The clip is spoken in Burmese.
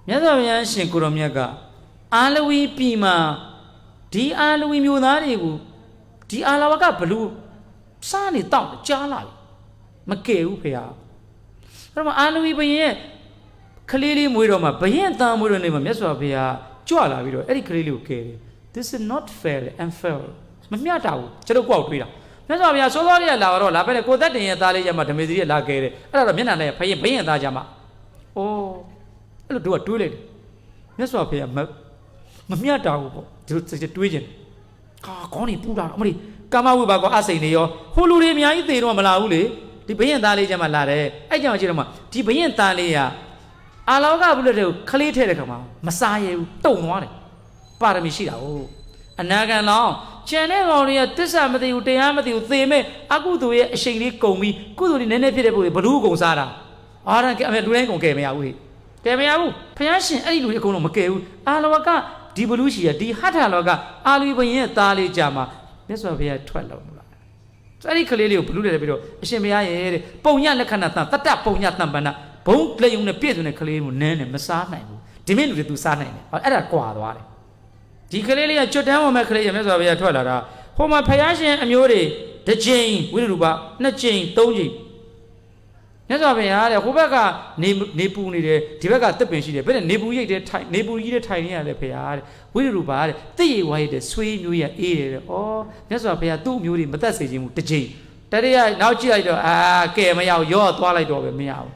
မြတ်စွာဘုရားရှင်ကိုရောမြတ်ကအာလဝီပြည်မှာဒီအာလဝီမျိုးသားတွေကိုဒီအာလဝကဘလူစားနေတောက်ကြားလာပြီမကဲဘူးဖေဟာအဲ့တော့အာလဝီဘုရင်ရဲ့ကလေးလေးမွေးတော့မှဘုရင်သားမွေးတော့နေမှာမြတ်စွာဘုရားကြွလာပြီးတော့အဲ့ဒီကလေးလေးကိုကဲတယ် This is not fair and fair မမျှတာဘူးကျွန်တော်ကိုက်တွေးတာမြတ်စွာဘုရားစောစောလေးကလာတော့လာပဲလေကိုသက်တင်ရဲ့သားလေးရမှာဓမေသီရဲ့လာကဲတယ်အဲ့ဒါတော့မျက်နှာနဲ့ဘုရင်သားကြမှာအိုးအဲ့လိုတို့ကတွေးလိုက်တယ်မြတ်စွာဘုရားမမျှတာဘူးပေါ့ဒီလိုတွေးကြတယ်ခေါင်းနေပူတာအမလေးကာမဝိပါကောအစိန်နေရောဟိုလူတွေအများကြီးသေတော့မလာဘူးလေဒီဘုရင်သားလေးကြမှာလာတယ်အဲ့ကြောင့်ကြည့်တော့မှဒီဘုရင်သားလေးကအာလောကဘုလို့တဲ့ကိုခလေးထဲတဲ့ခါမှာမစားရဘူးတုံသွားတယ်ပါရမီရှိတာဟုတ်အနာဂံလောင်းကျန်တဲ့ကောင်တွေကတစ္ဆာမသိဘူးတရားမသိဘူးသေမဲ့အကုသိုလ်ရဲ့အရှိန်လေးကုန်ပြီးကုသိုလ်တွေနည်းနည်းဖြစ်တဲ့ပုဂ္ဂိုလ်ဘလူးကုံစားတာအာရန်လူတိုင်းကုံကဲမရဘူးဟဲ့ကဲမရဘူးဘုရားရှင်အဲ့ဒီလူတွေအကုန်လုံးမကဲဘူးအာလောကဒီဘလူးရှိရဒီဟထလောကအာလူဘုရင်ရဲ့သားလေးကြာမှာမြတ်စွာဘုရားထွက်လာလို့လားအဲ့ဒီကလေးလေးကိုဘလူးတယ်ပြီးတော့အရှင်ဘုရားရဲ့တဲ့ပုံညလက္ခဏာတန်တတပုံညတန်ပန္နဘုံလက်ယုံနဲ့ပြည့်စုံတဲ့ကလေးကိုနန်းနဲ့မစားနိုင်ဘူးဒီမင်းလူတွေသူစားနိုင်တယ်အဲ့ဒါကွာသွားတယ်ဒီကလေးလေးကကျွတ်တန်းဝင်မဲ့ကလေးရမြတ်စွာဘုရားထွက်လာတာဟိုမှာဘုရားရှင်အမျိုးတွေတစ်ကြိမ်ဝိရူပနှစ်ကြိမ်သုံးကြိမ်မြတ်စွာဘုရားတဲ့ဟိုဘက်ကနေပူနေတယ်ဒီဘက်ကတစ်ပင်ရှိတယ်ဘယ်နဲ့နေပူရိတ်တဲ့ထိုင်နေပူကြီးတဲ့ထိုင်နေရတယ်ဘုရားတဲ့ဝိရူပတဲ့တိတ်ရဝါရိတ်တဲ့ဆွေးမျိုးရအေးတယ်တဲ့ဩမြတ်စွာဘုရားသူ့အမျိုးတွေမသက်စေခြင်းဘူးတစ်ကြိမ်တတိယနောက်ကြည့်လိုက်တော့ကဲမရအောင်ရော့သွားလိုက်တော့ပဲမရဘူး